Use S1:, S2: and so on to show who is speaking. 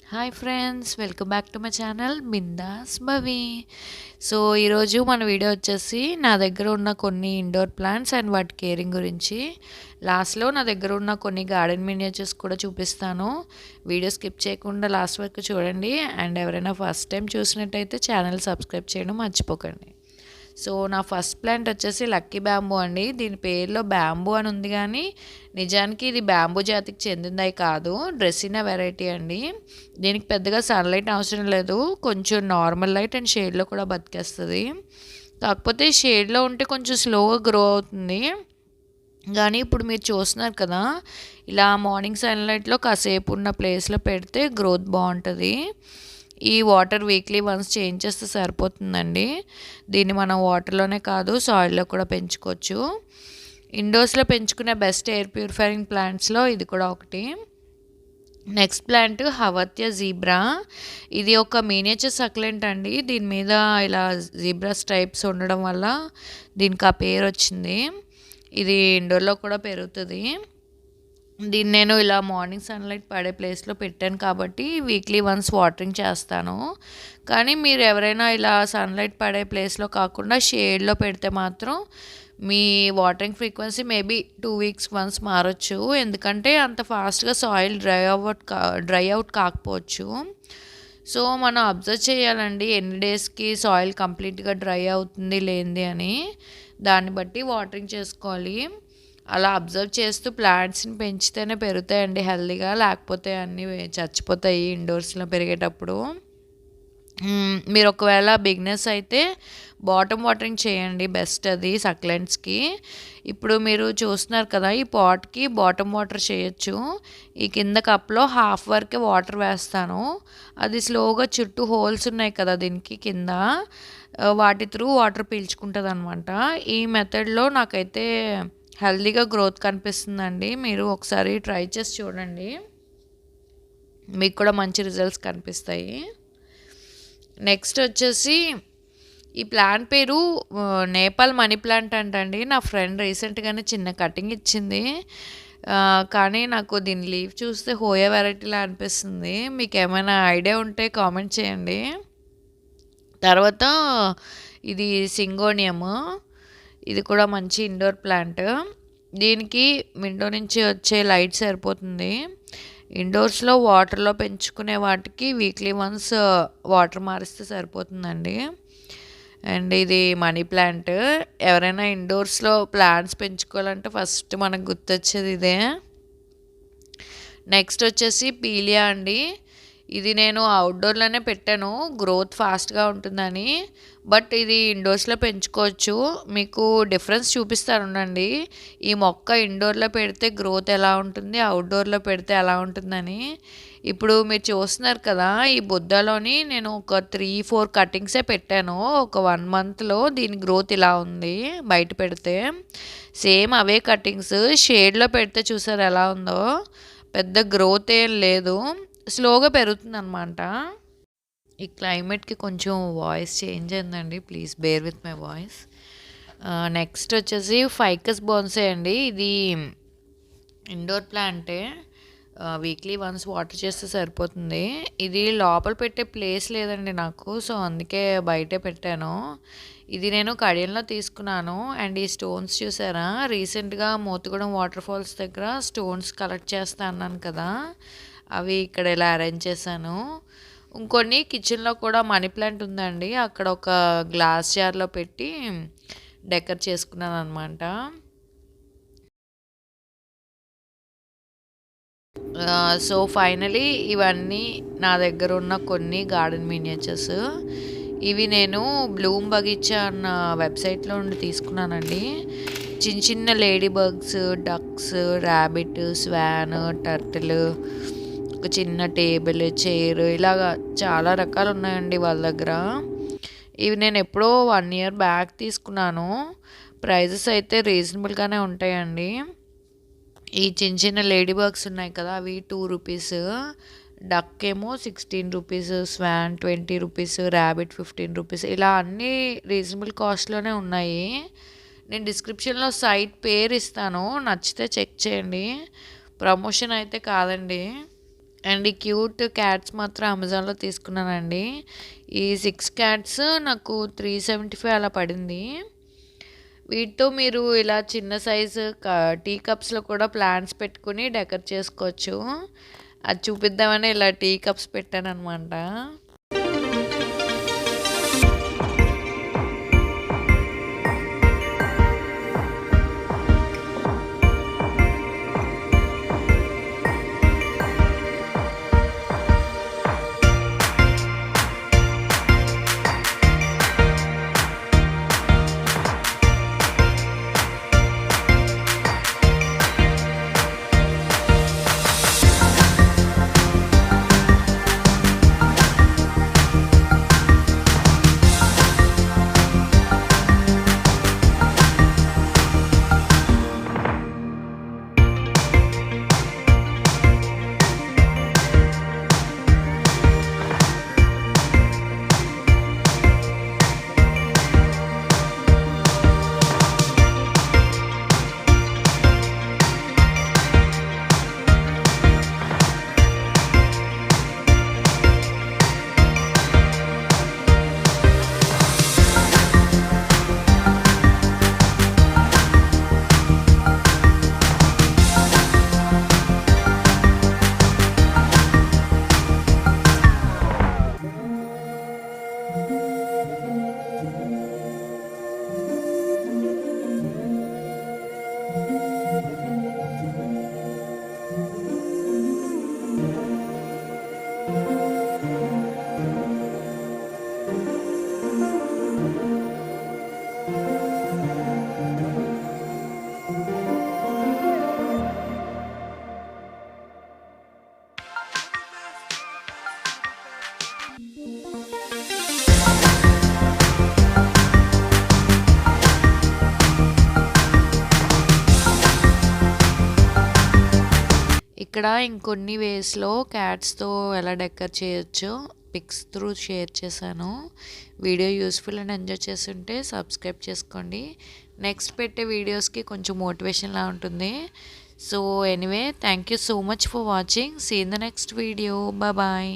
S1: Hi friends, welcome back to my channel Bindaas Bhavi. So ఈరోజు మన video వచ్చేసి నా దగ్గర ఉన్న కొన్ని ఇండోర్ ప్లాంట్స్ అండ్ వాటి కేరింగ్ గురించి. లాస్ట్లో నా దగ్గర ఉన్న కొన్ని గార్డెన్ మినియేచర్స్ కూడా చూపిస్తాను. వీడియో స్కిప్ చేయకుండా లాస్ట్ వరకు చూడండి. అండ్ ఎవరైనా ఫస్ట్ టైం చూసినట్టయితే ఛానల్ సబ్స్క్రైబ్ చేయడం మర్చిపోకండి. సో నా ఫస్ట్ ప్లాంట్ వచ్చేసి లక్కీ బ్యాంబూ అండి. దీని పేరులో బ్యాంబూ అని ఉంది, కానీ నిజానికి ఇది బ్యాంబూ జాతికి చెందింది కాదు, డ్రెస్సినా వెరైటీ అండి. దీనికి పెద్దగా సన్లైట్ అవసరం లేదు, కొంచెం నార్మల్ లైట్ అండ్ షేడ్లో కూడా బతికేస్తుంది. కాకపోతే షేడ్లో ఉంటే కొంచెం స్లోగా గ్రో అవుతుంది. కానీ ఇప్పుడు మీరు చూస్తున్నారు కదా, ఇలా మార్నింగ్ సన్లైట్లో కాసేపు ఉన్న ప్లేస్లో పెడితే గ్రోత్ బాగుంటుంది. ఈ వాటర్ వీక్లీ వన్స్ చేంజ్ చేస్తే సరిపోతుందండి. దీన్ని మనం వాటర్లోనే కాదు సాయిల్లో కూడా పెంచుకోవచ్చు. ఇండోర్స్లో పెంచుకునే బెస్ట్ ఎయిర్ ప్యూరిఫైయింగ్ ప్లాంట్స్లో ఇది కూడా ఒకటి. Next plant haworthia zebra. ఇది ఒక మినియేచర్ సక్లెంట్ అండి. దీని మీద ఇలా జీబ్రా స్ట్రైప్స్ ఉండడం వల్ల దీనికి ఆ పేరు వచ్చింది. ఇది ఇండోర్లో కూడా పెరుగుతుంది. దీన్ని నేను ఇలా మార్నింగ్ సన్లైట్ పడే ప్లేస్లో పెట్టాను కాబట్టి వీక్లీ వన్స్ వాటరింగ్ చేస్తాను. కానీ మీరు ఎవరైనా ఇలా సన్లైట్ పడే ప్లేస్లో కాకుండా షేడ్లో పెడితే మాత్రం మీ watering frequency maybe 2 weeks once మారచ్చు. ఎందుకంటే అంత ఫాస్ట్గా సాయిల్ డ్రై అవుట్ కాకపోవచ్చు. సో మనం అబ్జర్వ్ చేయాలండి ఎన్ని డేస్కి సాయిల్ కంప్లీట్గా డ్రై అవుతుంది లేనిది అని. దాన్ని బట్టి వాటరింగ్ చేసుకోవాలి. అలా అబ్జర్వ్ చేస్తూ ప్లాంట్స్ని పెంచితేనే పెరుగుతాయండి హెల్తీగా, లేకపోతే అన్నీ చచ్చిపోతాయి ఇండోర్స్లో పెరిగేటప్పుడు. మీరు ఒకవేళ బిగినర్స్ అయితే బాటమ్ వాటరింగ్ చేయండి, బెస్ట్ అది సక్లెంట్స్కి. ఇప్పుడు మీరు చూస్తున్నారు కదా, ఈ పాట్కి బాటమ్ వాటర్ చేయొచ్చు. ఈ కింద కప్లో హాఫ్ వరకే వాటర్ వేస్తాను. అది స్లోగా చుట్టూ హోల్స్ ఉన్నాయి కదా దీనికి కింద, వాటి త్రూ వాటర్ పీల్చుకుంటుంది అనమాట. ఈ మెథడ్లో నాకైతే హెల్తీగా గ్రోత్ కనిపిస్తుందండి. మీరు ఒకసారి ట్రై చేసి చూడండి, మీకు కూడా మంచి రిజల్ట్స్ కనిపిస్తాయి. నెక్స్ట్ వచ్చేసి ఈ ప్లాంట్ పేరు నేపాల్ మనీ ప్లాంట్ అంటండి. నా ఫ్రెండ్ రీసెంట్గానే చిన్న కటింగ్ ఇచ్చింది. కానీ నాకు దీని లీవ్ చూస్తే హోయా వెరైటీలా అనిపిస్తుంది. మీకు ఏమైనా ఐడియా ఉంటే కామెంట్ చేయండి. తర్వాత ఇది సింగోనియము. ఇది కూడా మంచి ఇండోర్ ప్లాంట్. దీనికి విండో నుంచి వచ్చే లైట్ సరిపోతుంది. ఇండోర్స్లో వాటర్లో పెంచుకునే వాటికి వీక్లీ వన్స్ వాటర్ మారిస్తే సరిపోతుందండి. అండ్ ఇది మనీ ప్లాంట్. ఎవరైనా ఇండోర్స్లో ప్లాంట్స్ పెంచుకోవాలంటే ఫస్ట్ మనకు గుర్తొచ్చేది ఇదే. నెక్స్ట్ వచ్చేసి పీలియా అండి. ఇది నేను అవుట్డోర్లోనే పెట్టాను, గ్రోత్ ఫాస్ట్గా ఉంటుందని. బట్ ఇది ఇండోర్స్లో పెంచుకోవచ్చు. మీకు డిఫరెన్స్ చూపిస్తానుండండి. ఈ మొక్క ఇండోర్లో పెడితే గ్రోత్ ఎలా ఉంటుంది, అవుట్డోర్లో పెడితే ఎలా ఉంటుందని. ఇప్పుడు మీరు చూస్తున్నారు కదా, ఈ బుద్ధలోని నేను ఒక 3-4 కటింగ్సే పెట్టాను. ఒక 1 మంత్లో దీని గ్రోత్ ఇలా ఉంది. బయట పెడితే సేమ్ అవే కటింగ్స్ షేడ్లో పెడితే చూసారు ఎలా ఉందో. పెద్ద గ్రోత్ ఏం లేదు, స్లోగా పెరుగుతుంది అనమాట. ఈ క్లైమేట్కి కొంచెం వాయిస్ చేంజ్ అయిందండి, please bear with my voice. Next వచ్చేసి ఫైకస్ బోన్సే అండి. ఇది ఇండోర్ ప్లాంటే, వీక్లీ వన్స్ వాటర్ చేస్తే సరిపోతుంది. ఇది లోపల పెట్టే ప్లేస్ లేదండి నాకు, సో అందుకే బయటే పెట్టాను. ఇది నేను కడియంలో తీసుకున్నాను. అండ్ ఈ స్టోన్స్ చూసారా, రీసెంట్గా మోతుగూడెం వాటర్ ఫాల్స్ దగ్గర స్టోన్స్ కలెక్ట్ చేస్తా అన్నాను కదా, అవి ఇక్కడ ఇలా అరేంజ్ చేశాను. ఇంకొన్ని కిచెన్లో కూడా మనీ ప్లాంట్ ఉందండి, అక్కడ ఒక గ్లాస్ జార్లో పెట్టి డెకర్ చేసుకున్నాను అనమాట. సో ఫైనలీ ఇవన్నీ నా దగ్గర ఉన్న కొన్ని గార్డెన్ మినియేచర్స్. ఇవి నేను బ్లూమ్ బగీచా అన్న వెబ్సైట్లో నుండి తీసుకున్నానండి. చిన్న చిన్న ladybugs, ducks, rabbit, swan, turtle, ఒక చిన్న టేబుల్, చైర్, ఇలాగా చాలా రకాలు ఉన్నాయండి వాళ్ళ దగ్గర. ఇవి నేను ఎప్పుడో 1 ఇయర్ బ్యాక్ తీసుకున్నాను. ప్రైజెస్ అయితే రీజనబుల్గానే ఉంటాయండి. ఈ చిన్న చిన్న లేడీ బర్డ్స్ ఉన్నాయి కదా, అవి 2 రూపీస్, డక్ ఏమో 16 rupees, swan 20 rupees, rabbit 15 rupees, ఇలా అన్నీ రీజనబుల్ కాస్ట్లోనే ఉన్నాయి. నేను డిస్క్రిప్షన్లో సైట్ పేరు ఇస్తాను, నచ్చితే చెక్ చేయండి. ప్రమోషన్ అయితే కాదండి. అండ్ ఈ క్యూట్ క్యాట్స్ మాత్రం అమెజాన్లో తీసుకున్నానండి. ఈ 6 క్యాట్స్ నాకు 375 అలా పడింది. వీటితో మీరు ఇలా చిన్న సైజు టీ కప్స్లో కూడా ప్లాంట్స్ పెట్టుకుని డెకర్ చేసుకోవచ్చు. అది చూపిద్దామని ఇలా టీ కప్స్ పెట్టాను అనమాట. ఇక్కడ ఇంకొన్ని వేస్‌లో క్యాట్స్‌తో ఎలా డెకర్ చేయొచ్చో పిక్స్ త్రూ షేర్ చేశాను. వీడియో యూస్‌ఫుల్ అండ్ ఎంజాయ్ చేసుంటే సబ్స్క్రైబ్ చేసుకోండి. నెక్స్ట్ పెట్టే వీడియోస్‌కి కొంచెం మోటివేషన్‌లా ఉంటుంది. So anyway thank you so much for watching. See in the next video. Bye.